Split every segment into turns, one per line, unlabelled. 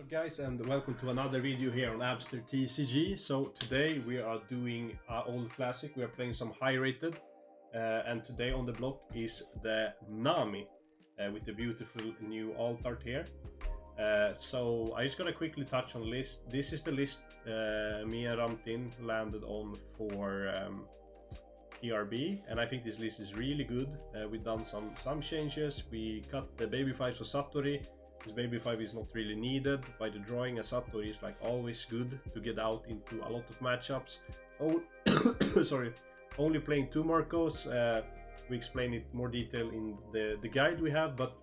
What's up guys, and welcome to another video here on Abster TCG. So today we are doing our old classic. We are playing some high rated and today on the block is the Nami with the beautiful new alt art here. So I just gotta quickly touch on the list. This is the list me and Ramtin landed on for PRB, and I think this list is really good. We've done some changes. We cut the baby 5 for Satori. This baby 5 is not really needed by the drawing, as Satori is like always good to get out into a lot of matchups. Oh, sorry, only playing 2 Marcos. We explain it more detail in the guide we have, but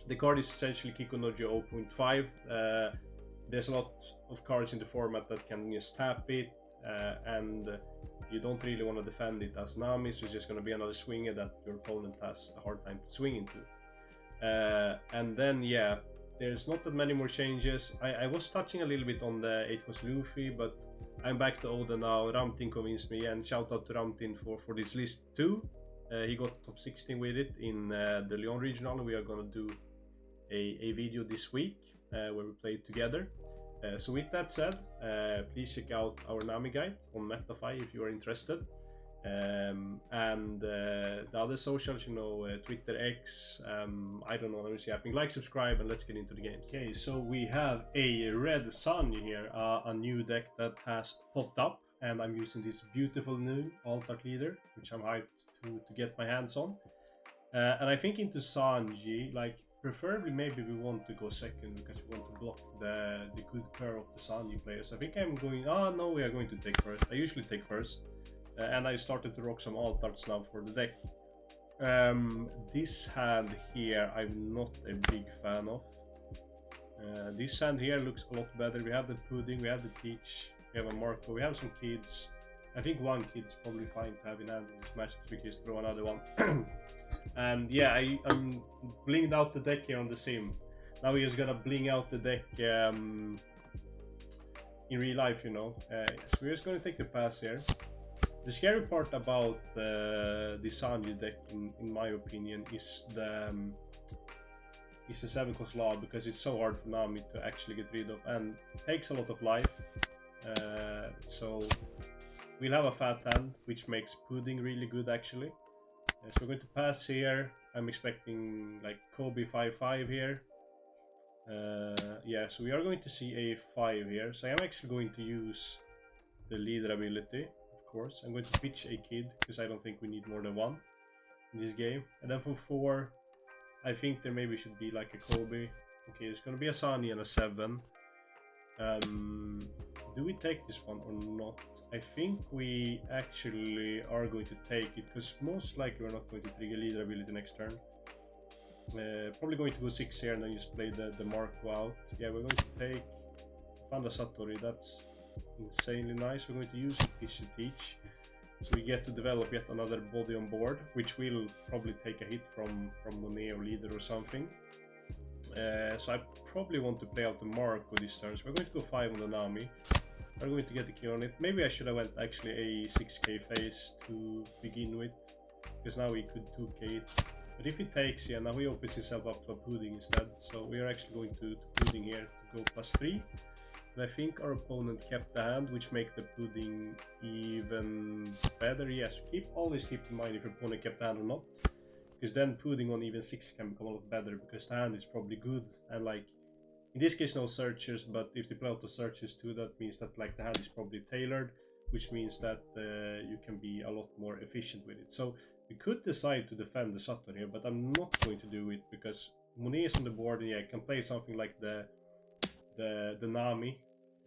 the card is essentially Kikonojo 0.5. There's a lot of cards in the format that can just tap it, and you don't really want to defend it as Nami, so it's just going to be another swinger that your opponent has a hard time to swing into. And then yeah, there's not that many more changes. I was touching a little bit on the 8 cost Luffy, but I'm back to Oda now. Ramtin convinced me, and shout out to Ramtin for this list too. He got top 16 with it in the Lyon regional. We are gonna do a video this week where we play it together. So with that said, please check out our Nami guide on MetaFi if you are interested. And the other socials, you know, Twitter, X, I don't know, let me see happening. Like, subscribe, and let's get into the games. Okay, so we have a red Sanji here, a new deck that has popped up, and I'm using this beautiful new alt art leader, which I'm hyped to get my hands on. And I think into Sanji, like preferably maybe we want to go second because we want to block the good pair of the Sanji players. I think I'm going, no, we are going to take first. I usually take first. And I started to rock some alt arts now for the deck. This hand here I'm not a big fan of. This hand here looks a lot better. We have the pudding, we have the peach, we have a Marco, we have some kids. I think one kid's probably fine to have in hand in this match, so we can just throw another one. And yeah, I'm blinged out the deck here on the sim. Now we're just gonna bling out the deck in real life, you know. So we're just gonna take the pass here. The scary part about the Sanji deck, in my opinion, is the 7 cost law, because it's so hard for Nami to actually get rid of, and it takes a lot of life. So we'll have a fat hand, which makes pudding really good actually. So we're going to pass here. I'm expecting like Kobe 5/5 here. Yeah, so we are going to see a 5 here. So I'm actually going to use the leader ability. Course. I'm going to pitch a kid because I don't think we need more than one in this game. And then for 4, I think there maybe should be like a Kobe. Okay, it's going to be a Sunny and a 7. Do we take this one or not? I think we actually are going to take it because most likely we're not going to trigger leader ability next turn. Probably going to go 6 here and then just play the Marco out. Yeah, we're going to take Fanda Satori. That's insanely nice. We're going to use Fish to teach, so we get to develop yet another body on board, which will probably take a hit from Monet or leader or something. So I probably want to play out the Marco this turn. So we're going to go 5 on the Nami. We're going to get the kill on it. Maybe I should have went actually a 6k phase to begin with, because now we could 2k it. But if it takes, yeah, now he opens himself up to a pudding instead. So we are actually going to pudding here to go +3. And I think our opponent kept the hand, which make the pudding even better. Yes, always keep in mind if your opponent kept the hand or not, because then pudding on even 6 can become a lot better, because the hand is probably good. And like in this case no searchers, but if they play out the searchers too, that means that like the hand is probably tailored, which means that you can be a lot more efficient with it. So we could decide to defend the Saturn here, but I'm not going to do it because Monet is on the board, and yeah, I can play something like the Nami.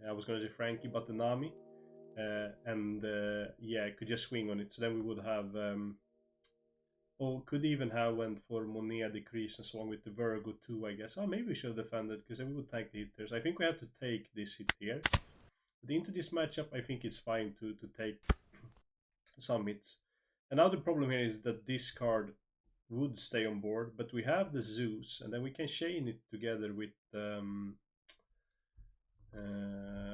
I was gonna say Frankie, but the Nami, and yeah, I could just swing on it. So then we would have, or could even have went for Monet decrease and so on with the Virgo too, I guess. Oh, maybe we should have defended because then we would tank the hitters. I think we have to take this hit here. But into this matchup, I think it's fine to take some hits. Another problem here is that this card would stay on board, but we have the Zeus, and then we can chain it together with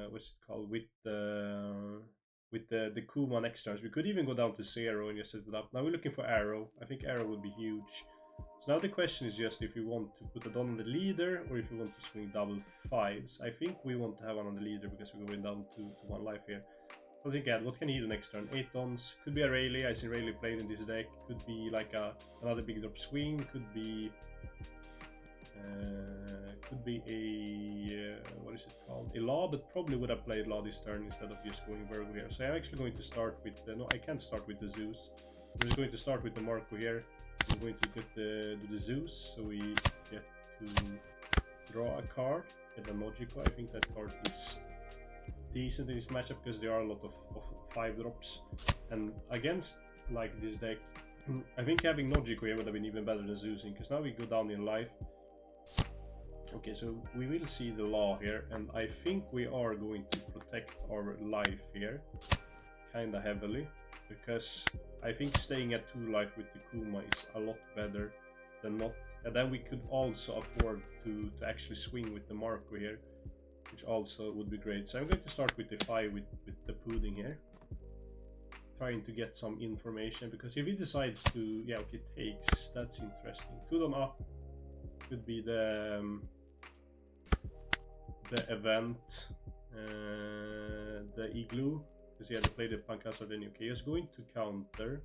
what's it called, with the Kuma next turns. We could even go down to 0 and just set it up. Now we're looking for Arrow. I think Arrow would be huge. So now the question is just if you want to put it on the leader or if you want to swing double 5s. I think we want to have one on the leader because we're going down to 1 life here. I think, what can he do next turn? 8 dons. Could be a Rayleigh. I see Rayleigh played in this deck. Could be like another big drop swing. Could be a what is it called? A Law, but probably would have played Law this turn instead of just going Virgo here. So I'm actually going to start with no, I can't start with the Zeus. I'm just going to start with the Marco here. I'm going to do the Zeus, so we get to draw a card, get a Magico. I think that card is decent in this matchup because there are a lot of 5 drops, and against like this deck, I think having Magico here would have been even better than Zeusing, because now we go down in life. Okay, so we will see the Law here, and I think we are going to protect our life here kinda heavily, because I think staying at 2 life with the Kuma is a lot better than not. And then we could also afford to actually swing with the Marco here, which also would be great. So I'm going to start with the 5 with the Pudding here, trying to get some information, because if he decides to, yeah, okay, takes, that's interesting. 2 them up could be the event, the Igloo, because he had to play the Pankasar, then okay, he's going to counter.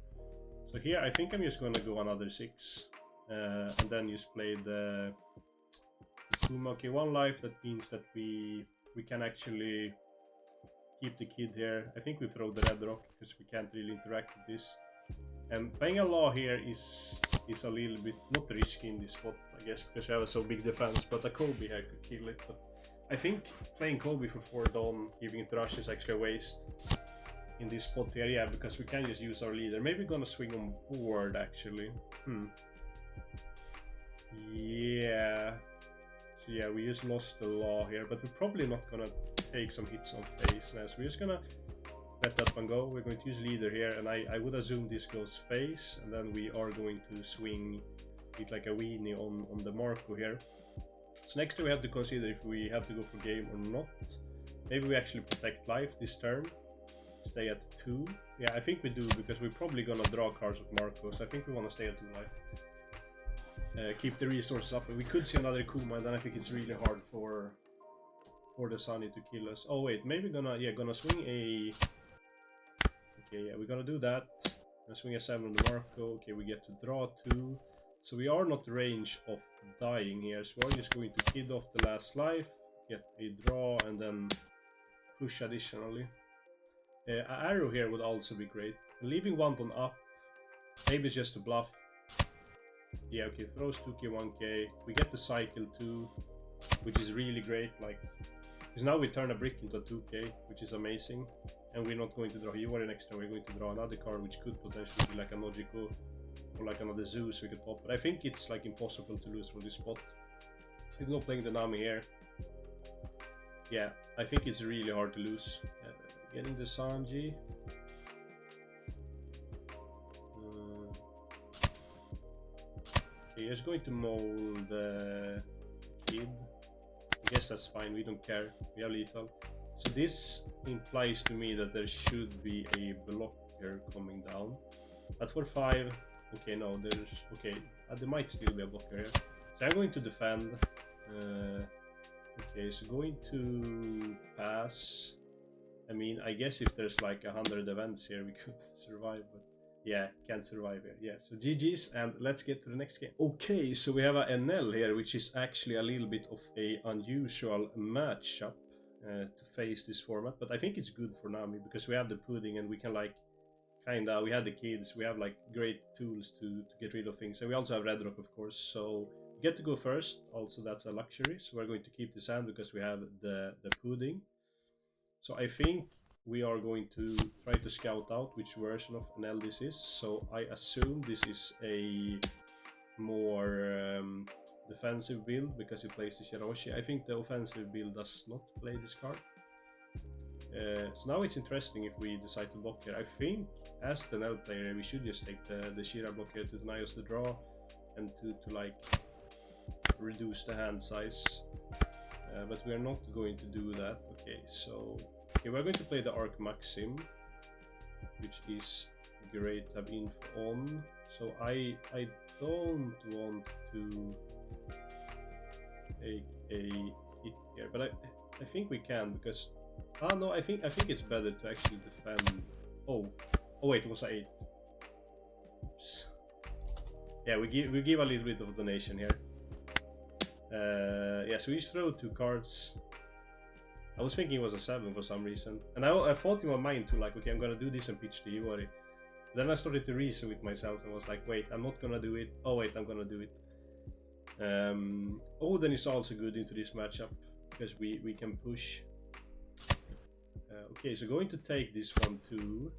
So here I think I'm just gonna go another 6, and then just play the Kuma. Okay, 1 life, that means that we can actually keep the kid here. I think we throw the Red Rock because we can't really interact with this. And playing a Law here is a little bit not risky in this spot, I guess, because we have a so big defense, but a Kobe here could kill it. But I think playing Kobe for 4 Dawn, giving it Rush, is actually a waste in this spot here, yeah, because we can just use our leader. Maybe we're gonna swing on board, actually. Yeah. So yeah, we just lost the Law here, but we're probably not gonna take some hits on face now, so we're just gonna let that one go. We're going to use leader here, and I would assume this goes face, and then we are going to swing it like a weenie on the Marco here. So next we have to consider if we have to go for game or not. Maybe we actually protect life this turn, stay at 2. Yeah, I think we do, because we're probably gonna draw cards with Marco, so I think we want to stay at 2 life. Keep the resources up. We could see another Kuma, and then I think it's really hard for the Sunny to kill us. Oh wait, maybe gonna swing a... Okay, yeah, we're gonna do that. Gonna swing a 7 on the Marco. Okay, we get to draw 2. So we are not range of dying here, so we're just going to kid off the last life, get a draw, and then push additionally. An arrow here would also be great. Leaving 1 on up, maybe it's just a bluff. Yeah, okay, throws 2k, 1k. We get the cycle 2, which is really great, like, because now we turn a brick into a 2k, which is amazing. And we're not going to draw Hiyori next turn, we're going to draw another card, which could potentially be like a Magico or like another Zeus we could pop. But I think it's like impossible to lose from this spot. Even though playing the Nami here, yeah, I think it's really hard to lose. Getting the Sanji. Okay, he's going to mold the kid. I guess that's fine, we don't care, we are lethal. So this implies to me that there should be a blocker coming down. But for 5, okay, no, there's... Okay, there might still be a blocker here. So I'm going to defend. Okay, so going to pass. I mean, I guess if there's like 100 events here, we could survive, but yeah, can't survive here. Yeah, so GG's, and let's get to the next game. Okay, so we have a Enel here, which is actually a little bit of a unusual matchup to face this format, but I think it's good for Nami because we have the Pudding and we can like kinda, we had the kids, we have like great tools to get rid of things, and we also have Red Rock, of course, so we get to go first. Also, that's a luxury, so we're going to keep this hand because we have the Pudding. So I think we are going to try to scout out which version of Enel this is. So I assume this is a more defensive build because it plays the Shiroshi. I think the offensive build does not play this card. So now it's interesting if we decide to block here. I think as the Enel player we should just take the Shira block here to deny us the draw and to like reduce the hand size. But we are not going to do that. Okay, so we're going to play the Arc Maxim, which is great to have info on. So I don't want to take a hit here, but I think we can, because no, I think it's better to actually defend. Oh wait, it was 8. Oops. Yeah, we give a little bit of donation here. Yeah, so we just throw 2 cards. I was thinking it was a 7 for some reason, and I thought in my mind too, like, okay, I'm gonna do this and pitch the Iwari. Then I started to reason with myself and was like, wait, I'm not gonna do it. Oh wait, I'm gonna do it. Odin is also good into this matchup because we can push. Okay, so going to take this one too.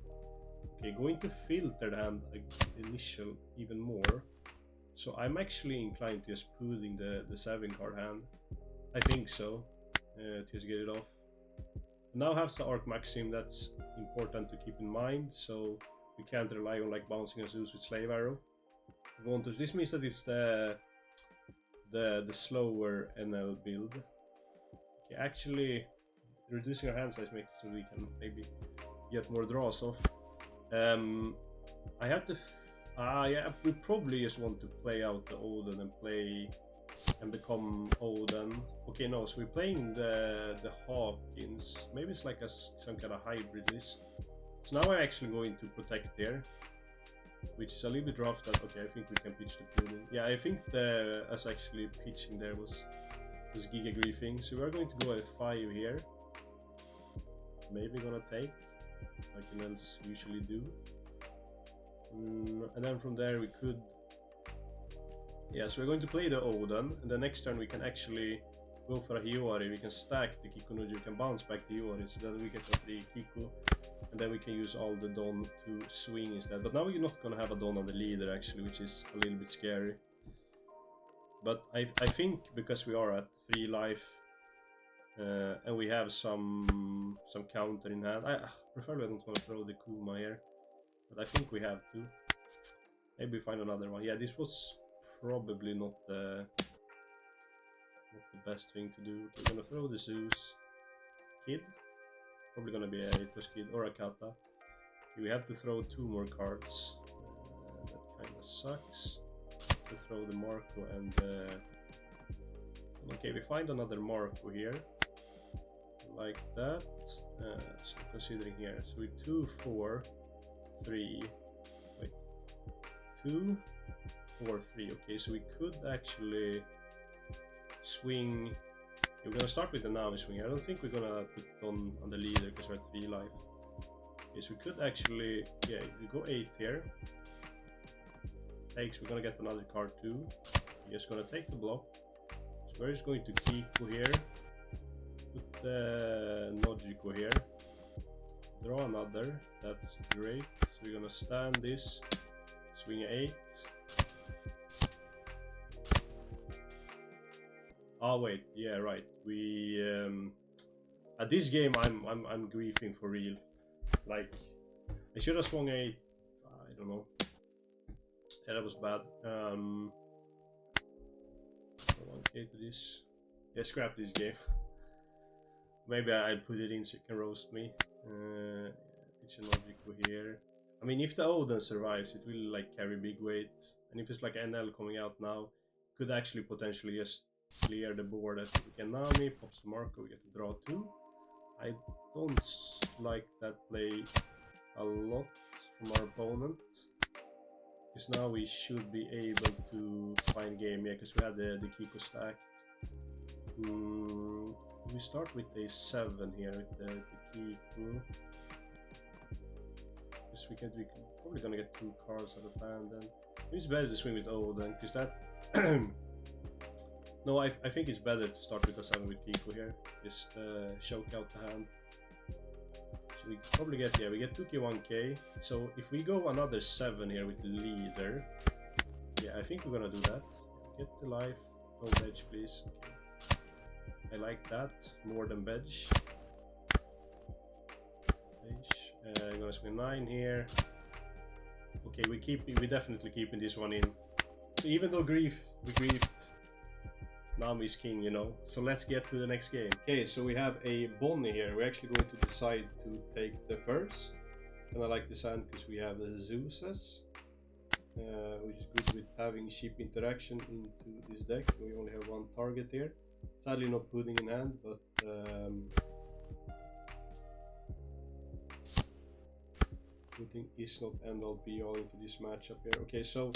Okay, going to filter the hand initial even more. So I'm actually inclined to just putting the 7 card hand. I think so. To just get it off. Now have the Arc Maxim, that's important to keep in mind. So we can't rely on like bouncing a Zeus with Slave Arrow. This means that it's the slower Enel build. Okay, actually reducing our hand size makes it so we can maybe get more draws off. I have to yeah, we probably just want to play out the Odin and play and become Odin. Okay, no, so we're playing the Hawkins. Maybe it's like some kind of hybrid list. So now I'm actually going to protect there, which is a little bit rough. That okay, I think we can pitch the Pudding. Yeah, I think us actually pitching there was giga griefing. So we're going to go at 5 here. Maybe gonna take, like Enels usually do. And then from there we could. Yeah, so we're going to play the Odin, and the next turn we can actually go for a Hiyori. We can stack the Kikunoji, we can bounce back the Hiyori, so that we get a 3 Kiku, and then we can use all the Don to swing instead. But now we're not gonna have a Don on the leader actually, which is a little bit scary. But I think because we are at 3 life, and we have some counter in hand, I preferably don't want to throw the Kuma here, but I think we have to. Maybe find another one. Yeah, this was probably not the best thing to do. Okay, I'm gonna throw the Zeus. Kid? Probably gonna be a Eitos Kid or a Kata. Okay, we have to throw 2 more cards. That kinda sucks. To throw the Marco and okay, we find another Marco here. Like that. So considering here. So we 2, 4, 3. Wait. 2, 4, 3. Okay, so we could actually swing. We're gonna start with the Nami swing. I don't think we're gonna put on the leader because we're at 3 life. Okay, so we could actually, yeah, we go 8 here. Takes, we're gonna get another card too. We're just gonna take the block. So we're just going to Kiku here. Put the Nojiko here. Draw another. That's great. So we're gonna stand this. Swing 8. Oh wait, yeah, right. We at this game I'm griefing for real. Like I should have swung 8. I don't know. Yeah, that was bad. 1k to this. Yeah, scrap this game. Maybe I'll put it in so you can roast me. Pitch and Logico here. I mean, if the Odin survives, it will like carry big weight. And if it's like Enel coming out now, could actually potentially just clear the board. I think we can Nami, pops the Marco, we get to draw 2. I don't like that play a lot from our opponent. Because now we should be able to find game, yeah, because we had the Kiko stack. We start with a 7 here with the Kiko. Because we're probably gonna get 2 cards out of hand then. It's better to swing with Odin, because that... No, I think it's better to start with a 7 with Kiko here. Just choke out the hand. So we probably get, yeah, we get 2k 1k. So if we go another 7 here with the leader, yeah, I think we're gonna do that. Get the life, no veg please. Okay. I like that more than veg. I'm gonna swing 9 here. Okay, we definitely keeping this one in. So even though we griefed, Nami's king, you know. So let's get to the next game. Okay, so we have a Bonney here. We're actually going to decide to take the first. And I like this hand because we have the Zeuses. which is good with having ship interaction into this deck. We only have one target here. Sadly no pudding in hand, but pudding is not end all be all into this matchup here. Okay, so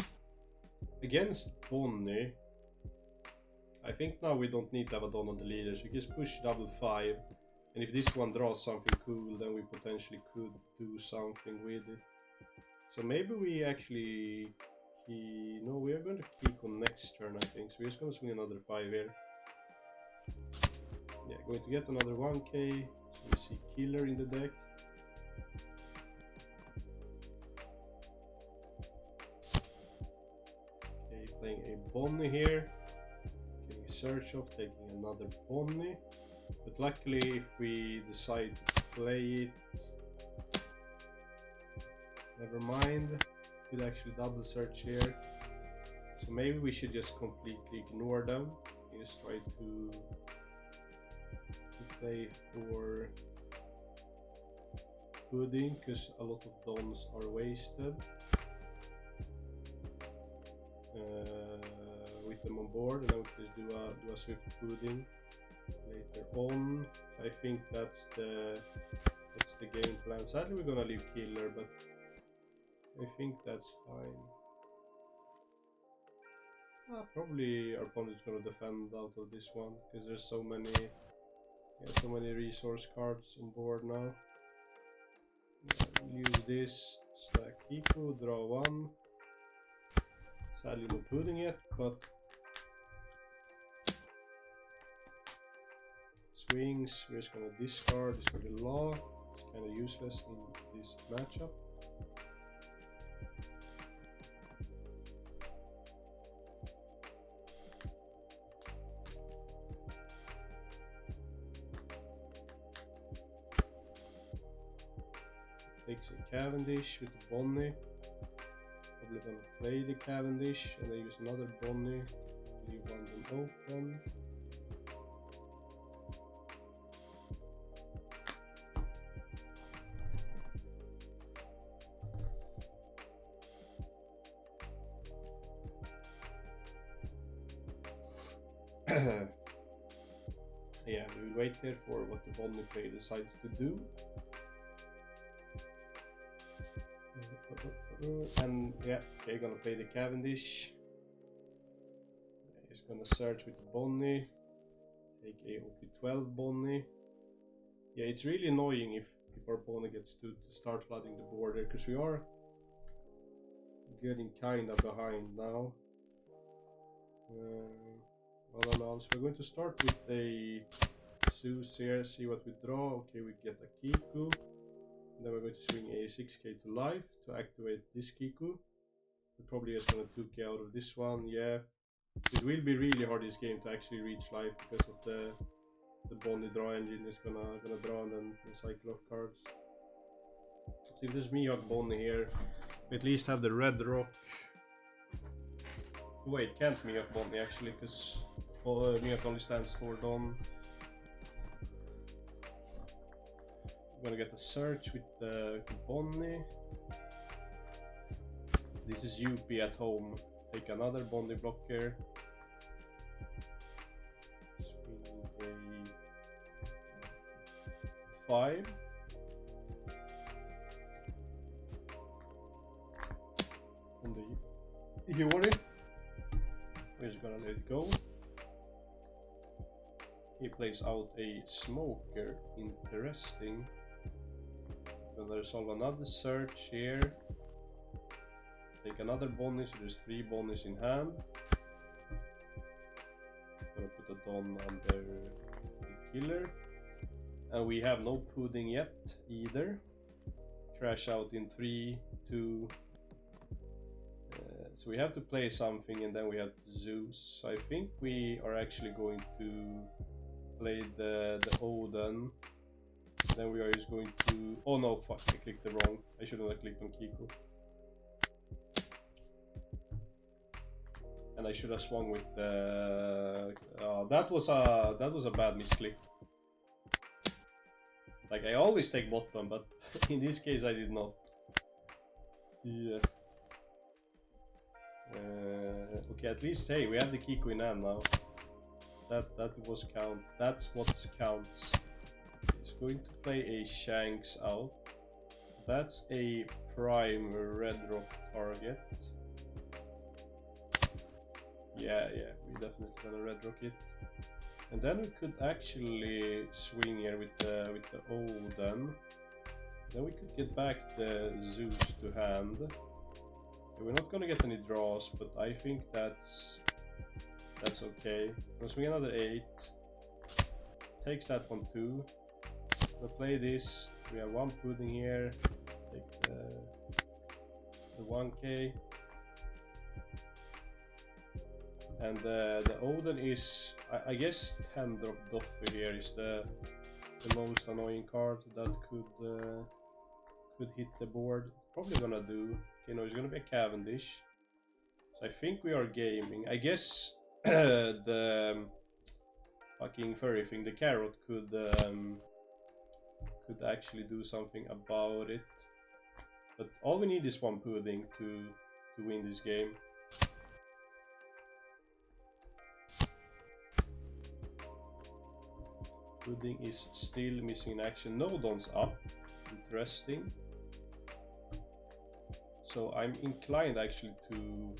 against Bonney, I think now we don't need to have a Don on the leaders. We just push double 5, and if this one draws something cool, then we potentially could do something with it. So maybe we actually no, we are going to keep on next turn, I think. So we're just going to swing another 5 here. Yeah, going to get another 1k. So we see killer in the deck. Okay, playing a Bonney here. Getting a search off, taking another Bonney. But luckily, if we decide to play it, never mind. Could actually double search here. So maybe we should just completely ignore them. Just try to play for pudding, because a lot of dons are wasted with them on board, and then we can just do a swift pudding later on. I think that's the game plan. Sadly we're gonna leave killer, but I think that's fine. Probably our opponent's gonna defend out of this one, because there's so many resource cards on board now. We'll use this, stack Kiku, draw 1. Sadly no pudding yet, but swings, we're just gonna discard the law. It's kind of useless in this matchup. Takes a Cavendish with the Bonney. Probably gonna play the Cavendish and then use another Bonney. Leave one of them open. Yeah, we will wait there for what the Bonney player decides to do. And yeah, okay, gonna play the Cavendish. He's gonna search with the Bonney. Take a OP12 Bonney. Yeah, it's really annoying if our opponent gets to start flooding the border, because we are getting kinda behind now. Well, so we're going to start with a Zeus here, see what we draw. Okay, we get a Kiku. Then we're going to swing a 6k to life to activate this Kiku. We're probably just gonna 2k out of this one, yeah. It will be really hard this game to actually reach life because of the Bonney draw engine is gonna draw and then cycle of cards. So if there's Mihawk Bonney here, we at least have the red rock. Wait, can't Mihawk Bonney actually, because Mihawk only stands for Don. I'm gonna get a search with the Bonney. This is UP at home. Take another Bonney blocker. Swing a 5. On the Hewari. We're just gonna let it go. He plays out a smoker. Interesting. Gonna resolve another search here. Take another Bonney, so there's 3 Bonnies in hand. Gonna put a Don under the killer. And we have no pudding yet either. Crash out in 3, 2. So we have to play something and then we have Zeus. So I think we are actually going to play the Odin. Then we are just going to... Oh no, fuck, I clicked the wrong. I shouldn't have clicked on Kiku. And I should have swung with the... that was a bad misclick. Like, I always take bottom, but in this case I did not. Yeah. Okay, at least hey, we have the Kiko in hand now. That was count. That's what counts. He's going to play a Shanks out. That's a prime red rock target. Yeah, we definitely gonna red rock it. And then we could actually swing here with the Odin. Then we could get back the Zeus to hand. We're not gonna get any draws, but I think that's okay. We'll swing another 8. Takes that one too. We'll play this. We have one pudding here. Take the 1k. And the Odin is, I guess 10 drop Doffy here is the most annoying card that could hit the board. Probably gonna do. Okay, no, it's gonna be a Cavendish. So I think we are gaming. I guess the fucking furry thing, the carrot, could actually do something about it. But all we need is one pudding to win this game. Pudding is still missing in action. Nodon's up. Interesting. So I'm inclined actually to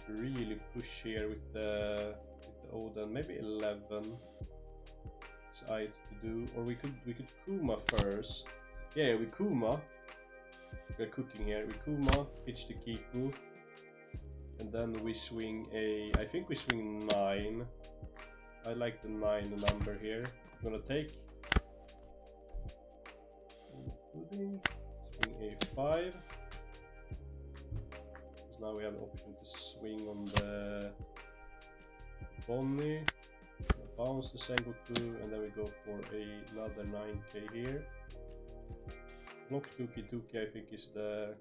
really push here with the Odin. Maybe 11 is I to do, or we could Kuma first. Yeah, we Kuma. We're cooking here. We Kuma, pitch the Kiku, and then we swing a. I think we swing 9. I like the 9 number here. I'm gonna take pudding, swing a 5. Now we have the option to swing on the Bonney, bounce the Sengoku, and then we go for another 9k here. Block 2k, I think is the...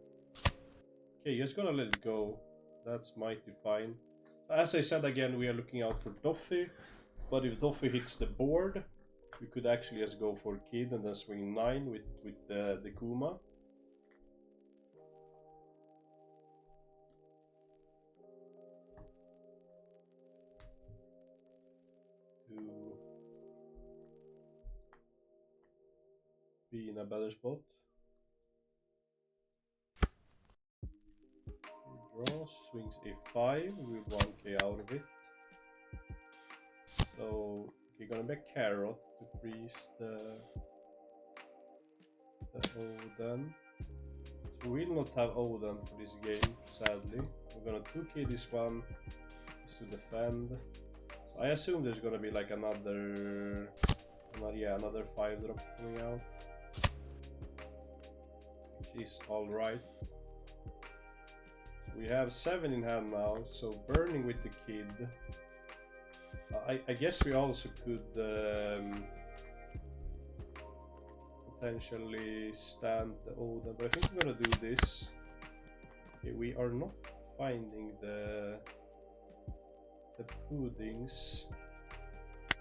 Okay, just gonna let it go. That's mighty fine. As I said again, we are looking out for Doffy, but if Doffy hits the board, we could actually just go for Kid and then swing 9 with the Kuma. Be in a better spot. He draws, swings a 5 with 1k out of it. So you're gonna make carrot to freeze the Odin. So we will not have Odin for this game, sadly. We're gonna 2k this one just to defend. So I assume there's gonna be like another 5 drop coming out. Which is alright. So we have 7 in hand now, so burning with the Kid. I guess we also could potentially stand the Odin, but I think we're gonna do this. Okay, we are not finding the puddings,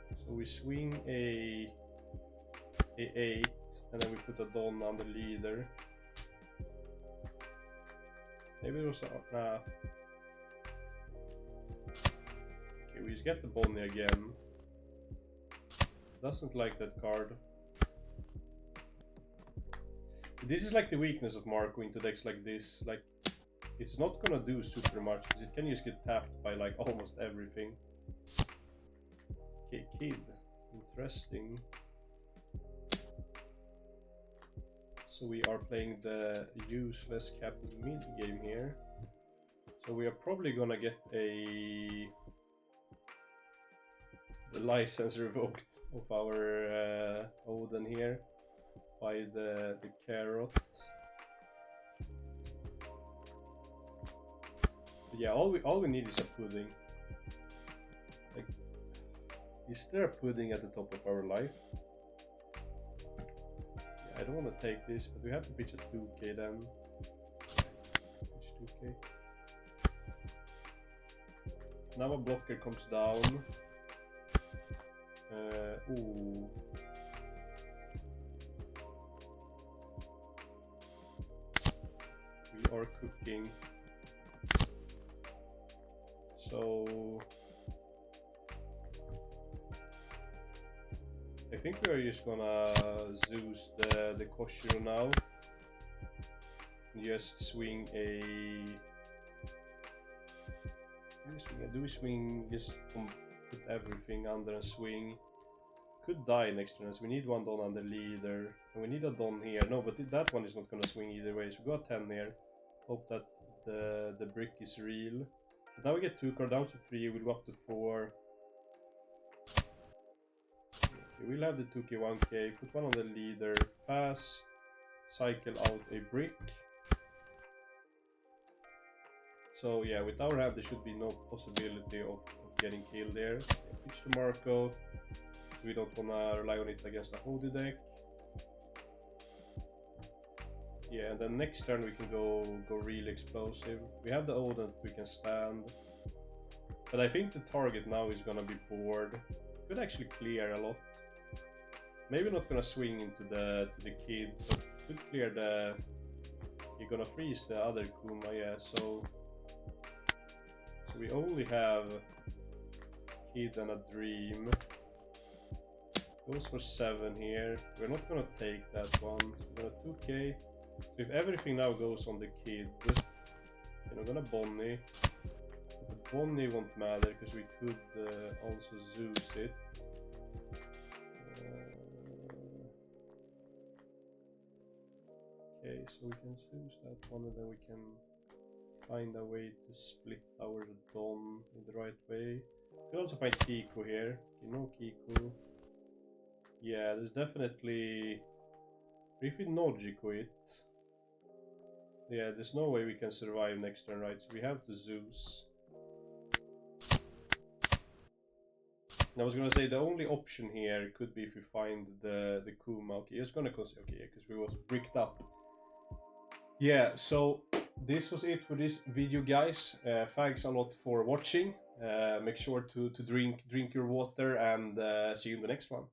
so we swing a 8, and then we put a Don on the leader. Maybe it was nah. Okay, we just get the Bonney again. Doesn't like that card. This is like the weakness of Marco into decks like this. Like, it's not gonna do super much because it can just get tapped by like almost everything. Okay, Kid. Interesting. So we are playing the useless Captain Mid game here. So we are probably gonna get the license revoked of our Odin here by the carrot. But yeah, all we need is a pudding. Like, is there a pudding at the top of our life? I don't want to take this, but we have to pitch a 2k then. Pitch 2k. Now a blocker comes down. Ooh. We are cooking. So I think we are just gonna Zeus the Koshiro now. Just swing a... Do we swing? Just put everything under and swing. Could die next turn, as we need one Don under leader. And we need a Don here. No, but that one is not gonna swing either way. So we got 10 here. Hope that the brick is real. But now we get 2 cards down to 3. We'll go up to 4. Okay, we'll have the 2k, 1k. Put one on the leader. Pass. Cycle out a brick. So yeah, with our hand there should be no possibility of getting killed there. Pitch to Marco. We don't wanna rely on it against the Hody deck. Yeah, and then next turn we can go really explosive. We have the Odin that we can stand. But I think the target now is gonna be bored. Could actually clear a lot. Maybe not gonna swing into the kid, but could clear the... You're gonna freeze the other Kuma, yeah, so we only have Kid and a Dream. Goes for 7 here. We're not gonna take that one. We're gonna 2k. So if everything now goes on the Kid, then we're gonna Bonney. But the Bonney won't matter because we could also Zeus it. Okay, so we can Zeus that one and then we can find a way to split our Don in the right way. We can also find Kiku here. Okay, no Kiku. Yeah, there's definitely... If we Nojiku it... Yeah, there's no way we can survive next turn, right? So we have to Zeus. I was gonna say the only option here could be if we find the Kuma. Okay, it's gonna consider... Okay, because we was bricked up. Yeah, so this was it for this video, guys. Thanks a lot for watching. Make sure to drink your water and see you in the next one.